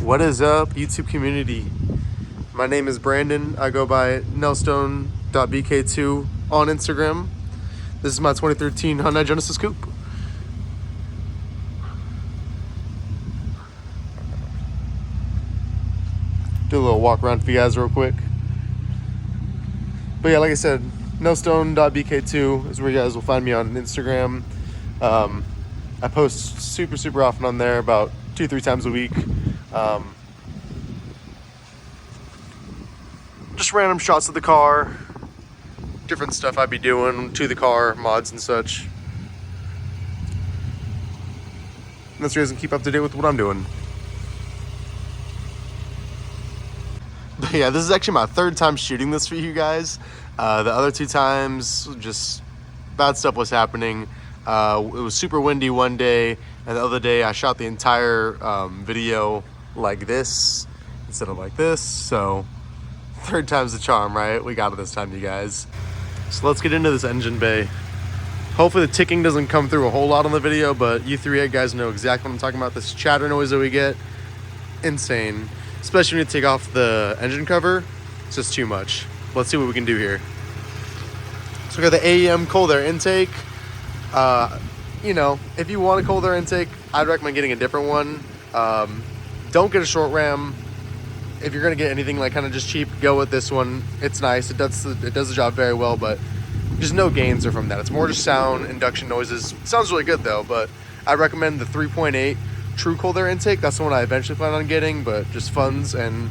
What is up, YouTube community? My name is Brandon. I go by nelstone.bk2 on Instagram. This is my 2013 Hyundai Genesis Coupe. Do a little walk around for you guys real quick. But yeah, like I said, nelstone.bk2 is where you guys will find me on Instagram. I post super often on there, about 2-3 times a week. Just random shots of the car, different stuff I'd be doing to the car, mods and such. And that's so you guys can keep up to date with what I'm doing. But yeah, this is actually my third time shooting this for you guys. The other 2 times, just bad stuff was happening. It was super windy one day, and the other day I shot the entire video like this instead of like this. So third time's the charm, right? We got it this time, you guys. So let's get into this engine bay. Hopefully the ticking doesn't come through a whole lot on the video, but you 3A guys know exactly what I'm talking about. This chatter noise that we get, insane. Especially when you take off the engine cover, it's just too much. Let's see what we can do here. So we got the Aem Cold Air Intake. You know, if you want a cold air intake, I'd recommend getting a different one. Don't get a short ram. If you're gonna get anything like kind of just cheap, go with this one. It's nice. It does the job very well, but just no gains are from that. It's more just sound, induction noises. It sounds really good though, but I recommend the 3.8 true cold air intake. That's the one I eventually plan on getting, but just funds and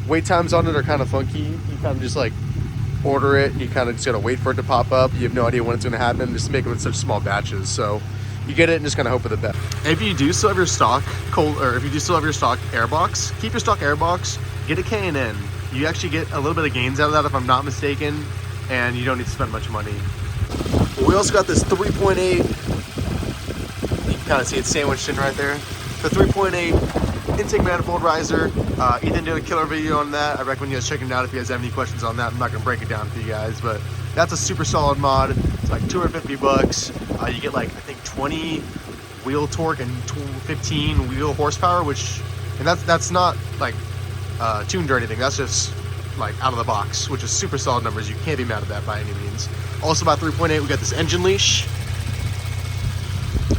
wait times on it are kind of funky. You kind of just like order it, you kind of just gotta wait for it to pop up. You have no idea when it's gonna happen. Just make them in such small batches. So you get it and just kind of hope for the best. If you do still have your stock if you do still have your stock airbox, keep your stock airbox. Get a K&N. You actually get a little bit of gains out of that, if I'm not mistaken, and you don't need to spend much money. We also got this 3.8. You can kind of see it sandwiched in right there. The 3.8 intake manifold riser. Ethan did a killer video on that. I recommend you guys checking it out if you guys have any questions on that. I'm not gonna break it down for you guys, but that's a super solid mod. It's like $250. You get like, I think 20 wheel torque and 15 wheel horsepower, and that's not like tuned or anything. That's just like out of the box, which is super solid numbers. You can't be mad at that by any means. Also by 3.8, we got this engine leash.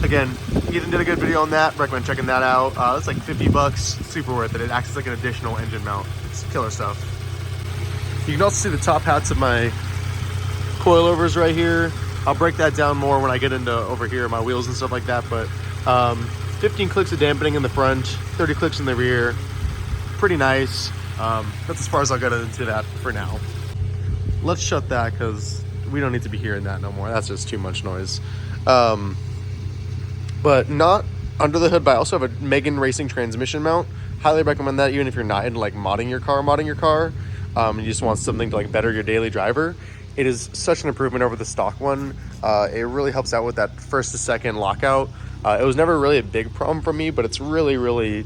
Again, Ethan did a good video on that. Recommend checking that out. It's like $50. Super worth it. It acts as like an additional engine mount. It's killer stuff. You can also see the top hats of my coilovers right here. I'll break that down more when I get into over here, my wheels and stuff like that. But 15 clicks of dampening in the front, 30 clicks in the rear. Pretty nice. That's as far as I'll get into that for now. Let's shut that because we don't need to be hearing that no more. That's just too much noise. But not under the hood, but I also have a Megan Racing transmission mount. Highly recommend that, even if you're not into like modding your car, and you just want something to like better your daily driver. It is such an improvement over the stock one. It really helps out with that first to second lockout. It was never really a big problem for me, but it's really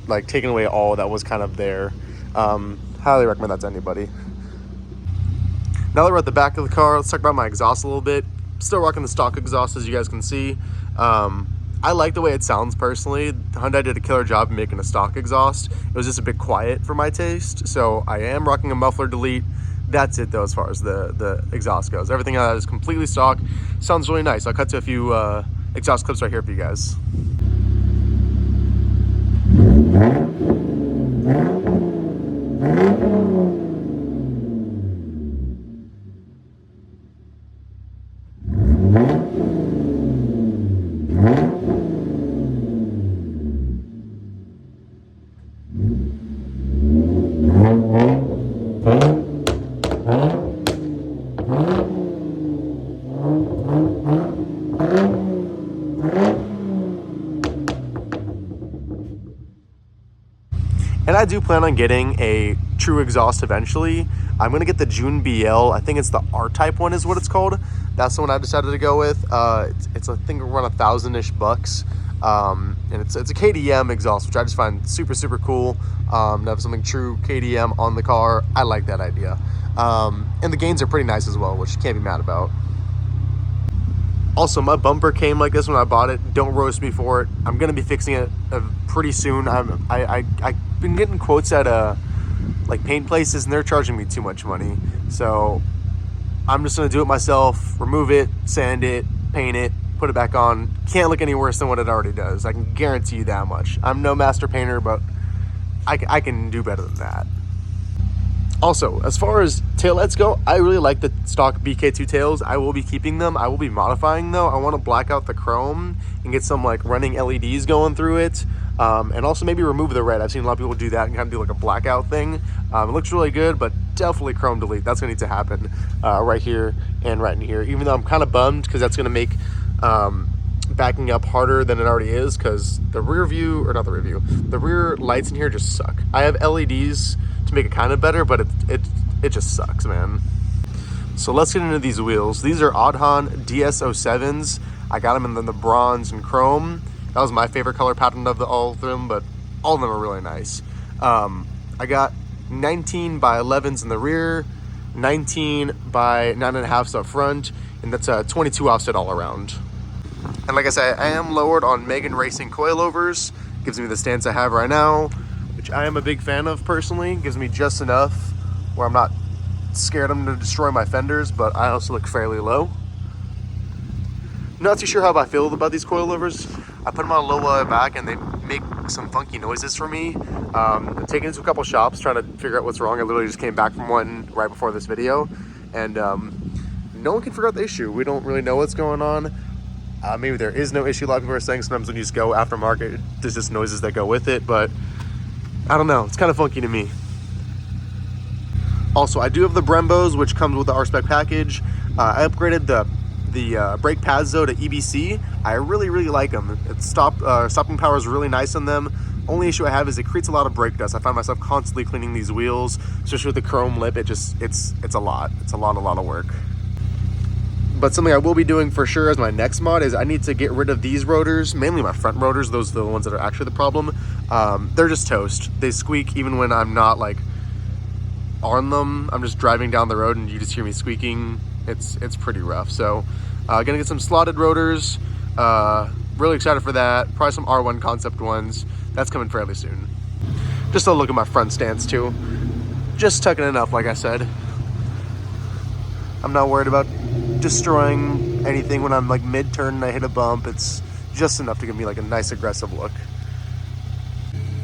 like taking away all that was kind of there. Highly recommend that to anybody. Now that we're at the back of the car, let's talk about my exhaust a little bit. Still rocking the stock exhaust, as you guys can see. I like the way it sounds personally. Hyundai did a killer job making a stock exhaust. It was just a bit quiet for my taste, so I am rocking a muffler delete. That's it though, as far as the exhaust goes. Everything else is completely stock. Sounds really nice. I'll cut to a few exhaust clips right here for you guys. And I do plan on getting a true exhaust eventually. I'm gonna get the June BL. I think it's the R-Type one is what it's called. That's the one I decided to go with. It's I think around $1,000-ish bucks. And it's a KDM exhaust, which I just find super cool. To have something true KDM on the car, I like that idea. And the gains are pretty nice as well, which you can't be mad about. Also, my bumper came like this when I bought it. Don't roast me for it. I'm gonna be fixing it pretty soon. I've been getting quotes at like paint places, and they're charging me too much money. So I'm just gonna do it myself. Remove it, sand it, paint it, put it back on. Can't look any worse than what it already does. I can guarantee you that much. I'm no master painter, but I can do better than that. Also, as far as taillights go, I really like the stock BK2 tails. I will be keeping them. I will be modifying though. I want to black out the chrome and get some like running LEDs going through it. And also maybe remove the red. I've seen a lot of people do that and kind of do like a blackout thing. It looks really good, but definitely chrome delete. That's gonna need to happen right here and right in here. Even though I'm kind of bummed because that's gonna make backing up harder than it already is, because the rear view, or not the rear view, the rear lights in here just suck. I have LEDs to make it kind of better, but it just sucks, man. So let's get into these wheels. These are Odhan DS07s. I got them in the bronze and chrome. That was my favorite color pattern of all of them, but all of them are really nice. I got 19 by 11s in the rear, 19 by 9.5s up front, and that's a 22 offset all around. And like I said, I am lowered on Megan Racing coilovers. Gives me the stance I have right now, which I am a big fan of personally. Gives me just enough where I'm not scared of them to destroy my fenders, but I also look fairly low. Not too sure how I feel about these coilovers. I put them on low while I'm back and they make some funky noises for me. I'm taking it to a couple shops trying to figure out what's wrong. I literally just came back from one right before this video, and no one can figure out the issue. We don't really know what's going on. Maybe there is no issue. A lot of people are saying sometimes when you just go aftermarket, there's just noises that go with it, but I don't know. It's kind of funky to me. Also, I do have the Brembos, which comes with the R-Spec package. I upgraded the brake pads though to EBC. I really like them. It's stopping power is really nice on them. Only issue I have is it creates a lot of brake dust. I find myself constantly cleaning these wheels, especially with the chrome lip. It's a lot. It's a lot of work. But something I will be doing for sure as my next mod is I need to get rid of these rotors, mainly my front rotors. Those are the ones that are actually the problem. They're just toast. They squeak even when I'm not like on them. I'm just driving down the road and you just hear me squeaking. It's pretty rough. So gonna get some slotted rotors. Really excited for that. Probably some R1 concept ones. That's coming fairly soon. Just a look at my front stance too. Just tucking it up, like I said. I'm not worried about destroying anything when I'm like mid-turn and I hit a bump. It's just enough to give me like a nice aggressive look.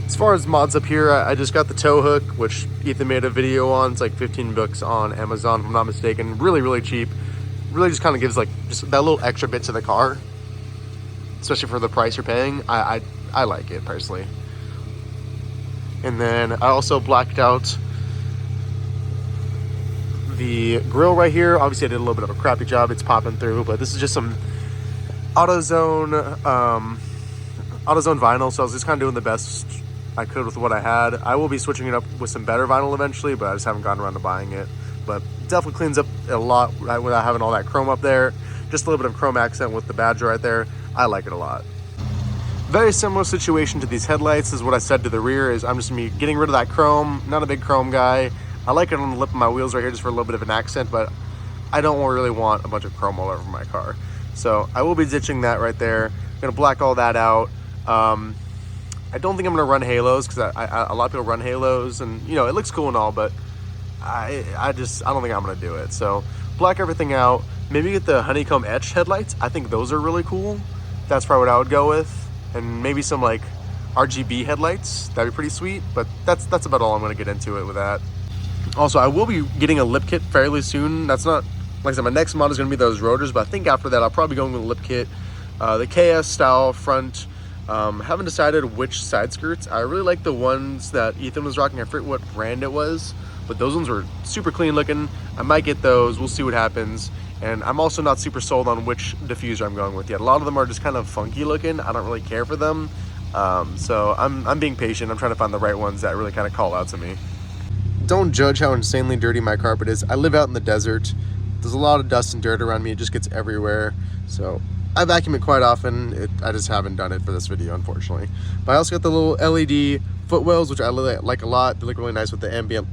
As far as mods up here, I just got the tow hook, which Ethan made a video on. It's like 15 bucks on Amazon, if I'm not mistaken. Really cheap. Really just kind of gives like just that little extra bit to the car, especially for the price you're paying. I like it personally. And then I also blacked out the grill right here. Obviously I did a little bit of a crappy job. It's popping through, but this is just some AutoZone vinyl, so I was just kind of doing the best I could with what I had. I will be switching it up with some better vinyl eventually, but I just haven't gotten around to buying it. But definitely cleans up a lot without having all that chrome up there. Just a little bit of chrome accent with the badge right there. I like it a lot. Very similar situation to these headlights is what I said to the rear. Is I'm just gonna be getting rid of that chrome. Not a big chrome guy. I like it on the lip of my wheels right here just for a little bit of an accent, but I don't really want a bunch of chrome all over my car. So I will be ditching that right there. I'm gonna black all that out. I don't think I'm gonna run halos because a lot of people run halos, and you know it looks cool and all, but I don't think I'm gonna do it. So black everything out. Maybe get the honeycomb etched headlights. I think those are really cool. That's probably what I would go with, and maybe some like RGB headlights. That'd be pretty sweet. But that's about all I'm gonna get into it with that. Also, I will be getting a lip kit fairly soon. That's not, like I said, my next mod is going to be those rotors, but I think after that I'll probably go with a lip kit. The KS style front. Haven't decided which side skirts. I really like the ones that Ethan was rocking. I forget what brand it was, but those ones were super clean looking. I might get those. We'll see what happens. And I'm also not super sold on which diffuser I'm going with yet. A lot of them are just kind of funky looking. I don't really care for them. So I'm being patient. I'm trying to find the right ones that really kind of call out to me. Don't judge how insanely dirty my carpet is. I live out in the desert. There's a lot of dust and dirt around me. It just gets everywhere. So I vacuum it quite often. I just haven't done it for this video, unfortunately. But I also got the little LED footwells, which I like a lot. They look really nice with the ambient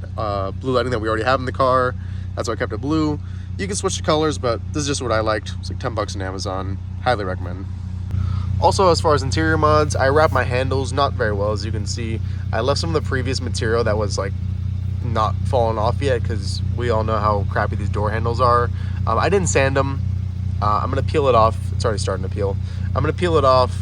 blue lighting that we already have in the car. That's why I kept it blue. You can switch the colors, but this is just what I liked. It's like 10 bucks on Amazon. Highly recommend. Also, as far as interior mods, I wrapped my handles not very well, as you can see. I left some of the previous material that was like not fallen off yet, because we all know how crappy these door handles are. I didn't sand them. I'm gonna peel it off. It's already starting to peel. I'm gonna peel it off,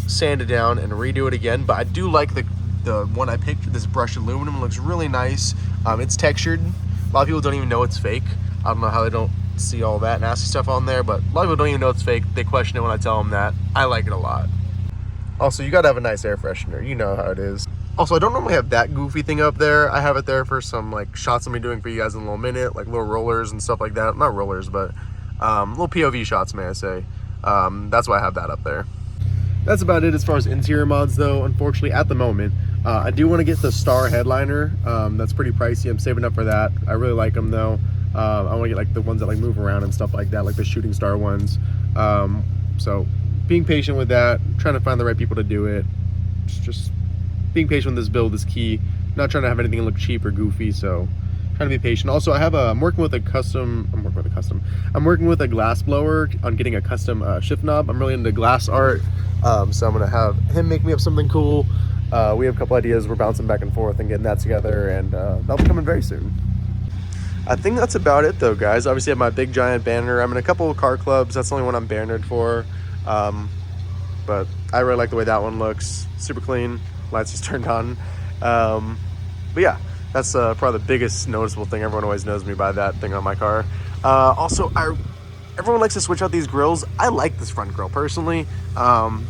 sand it down, and redo it again. But I do like the one I picked. This brushed aluminum looks really nice. It's textured. A lot of people don't even know it's fake. I don't know how they don't see all that nasty stuff on there, but a lot of people don't even know it's fake. They question it when I tell them that. I like it a lot. Also, you gotta have a nice air freshener. You know how it is. Also, I don't normally have that goofy thing up there. I have it there for some like shots I'm gonna be doing for you guys in a little minute, like little rollers and stuff like that. Not rollers, but little POV shots, may I say. That's why I have that up there. That's about it as far as interior mods, though. Unfortunately, at the moment, I do want to get the Star headliner. That's pretty pricey. I'm saving up for that. I really like them, though. I want to get like the ones that like move around and stuff like that, like the shooting star ones. So being patient with that, trying to find the right people to do it. Just being patient with this build is key. Not trying to have anything look cheap or goofy, so trying to be patient. Also, I'm working with a glass blower on getting a custom shift knob. I'm really into glass art, so I'm gonna have him make me up something cool. We have a couple ideas. We're bouncing back and forth and getting that together, and that'll be coming very soon. I think that's about it, though, guys. Obviously, I have my big giant banner. I'm in a couple of car clubs. That's the only one I'm bannered for, but I really like the way that one looks. Super clean. Lights just turned on. But yeah, that's probably the biggest noticeable thing. Everyone always knows me by that thing on my car. Also, everyone likes to switch out these grills. I like this front grill personally. And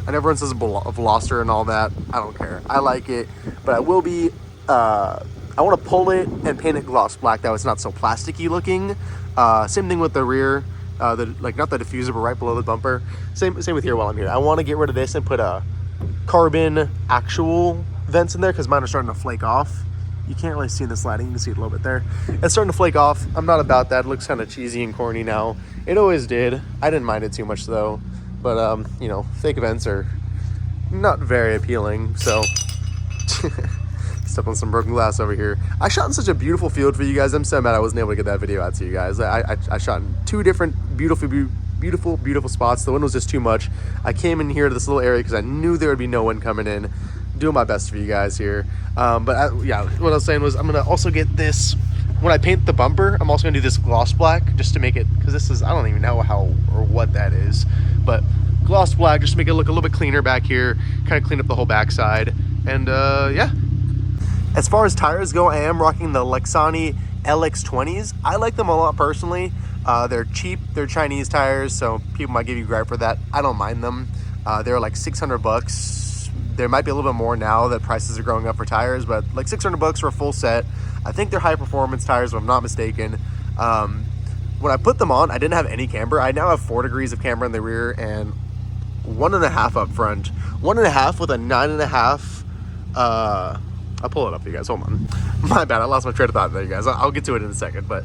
everyone says a Veloster and all that. I don't care. I like it, but I will be. I want to pull it and paint it gloss black. That way it's not so plasticky looking. Same thing with the rear. Not the diffuser, but right below the bumper. Same with here while I'm here. I want to get rid of this and put a carbon actual vents in there, because mine are starting to flake off. You can't really see in this lighting. You can see it a little bit there. It's starting to flake off. I'm not about that. It looks kind of cheesy and corny now. It always did. I didn't mind it too much though. But you know, fake vents are not very appealing. So step on some broken glass over here. I shot in such a beautiful field for you guys. I'm so mad I wasn't able to get that video out to you guys. I shot in two different beautiful spots. The wind was just too much. I came in here to this little area because I knew there would be no one coming in. Doing my best for you guys here. Yeah, what I was saying was I'm gonna also get this, when I paint the bumper, I'm also gonna do this gloss black just to make it, because this is, I don't even know how or what that is, but gloss black just to make it look a little bit cleaner back here, kind of clean up the whole backside. And yeah. As far as tires go, I am rocking the Lexani LX20s. I like them a lot personally. They're cheap, they're Chinese tires, so people might give you gripe for that. I don't mind them. They're like 600 bucks. There might be a little bit more now that prices are going up for tires, but like 600 bucks for a full set. I think they're high performance tires, if I'm not mistaken. When I put them on, I didn't have any camber. I now have 4 degrees of camber in the rear and 1.5 up front. 1.5 with a 9.5. I'll pull it up for you guys. Hold on. My bad. I lost my train of thought there, you guys. I'll get to it in a second. But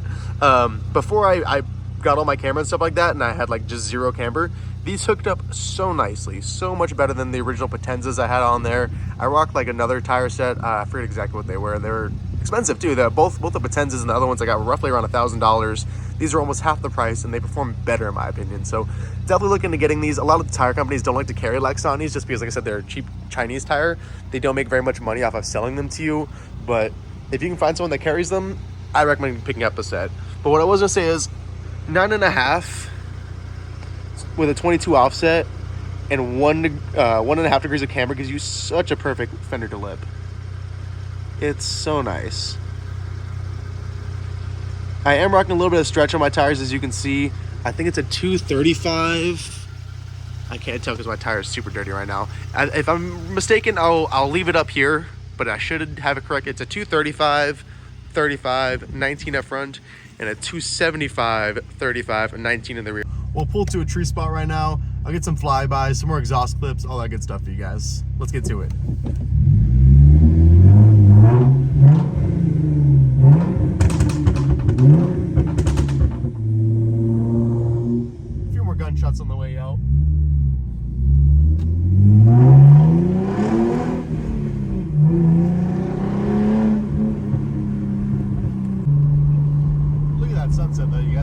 before I got all my camera and stuff like that, and I had like just 0 camber, these hooked up so nicely, so much better than the original Potenzas I had on there. I rocked like another tire set. I forget exactly what they were. They were expensive too. Both the Potenzas and the other ones I got were roughly around $1,000. These are almost half the price, and they perform better in my opinion. So definitely look into getting these. A lot of the tire companies don't like to carry Lexanis just because, like I said, they're a cheap Chinese tire. They don't make very much money off of selling them to you. But if you can find someone that carries them, I recommend picking up a set. But what I was gonna say is 9.5 with a 22 offset and 1.5 degrees of camber gives you such a perfect fender to lip. It's so nice. I am rocking a little bit of stretch on my tires, as you can see. I think it's a 235. I can't tell because my tire is super dirty right now. If I'm mistaken, I'll leave it up here, but I should have it correct. It's a 235, 35, 19 up front, and a 275, 35, and 19 in the rear. We'll pull to a tree spot right now. I'll get some flybys, some more exhaust clips, all that good stuff for you guys. Let's get to it. A few more gunshots on the way out. Look at that sunset though, you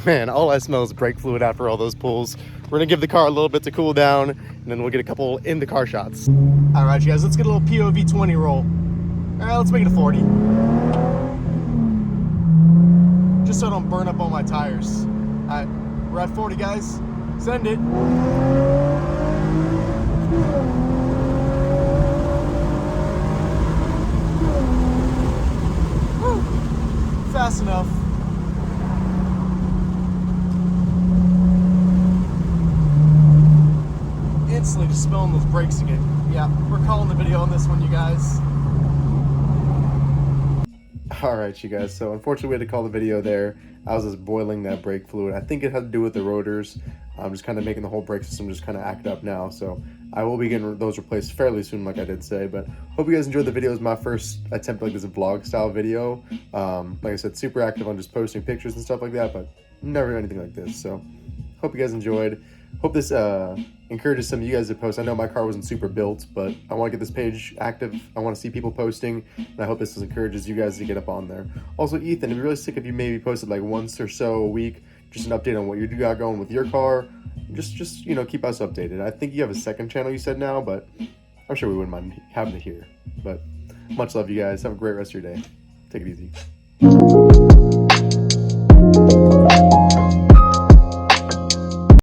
Man, all I smell is brake fluid after all those pulls. We're gonna give the car a little bit to cool down, and then we'll get a couple in the car shots. All right, you guys, let's get a little POV 20 roll. All right, let's make it a 40. Just so I don't burn up all my tires. All right, we're at 40, guys. Send it. Woo. Fast enough. Instantly just smelling those brakes again. Yeah, we're calling the video on this one, you guys. Alright, you guys, so unfortunately we had to call the video there. I was just boiling that brake fluid. I think it had to do with the rotors. I'm just kind of making the whole brake system just kind of act up now, so I will be getting those replaced fairly soon, like I did say. But hope you guys enjoyed the video. It was my first attempt like as a vlog style video. Like I said, super active on just posting pictures and stuff like that, but never anything like this. So hope you guys enjoyed. Hope this encourages some of you guys to post. I know my car wasn't super built, but I want to get this page active. I want to see people posting, and I hope this encourages you guys to get up on there. Also, Ethan, it'd be really sick if you maybe posted like once or so a week, just an update on what you got going with your car. Just you know, keep us updated. I think you have a second channel, you said now, but I'm sure we wouldn't mind having it here. But much love, you guys. Have a great rest of your day. Take it easy.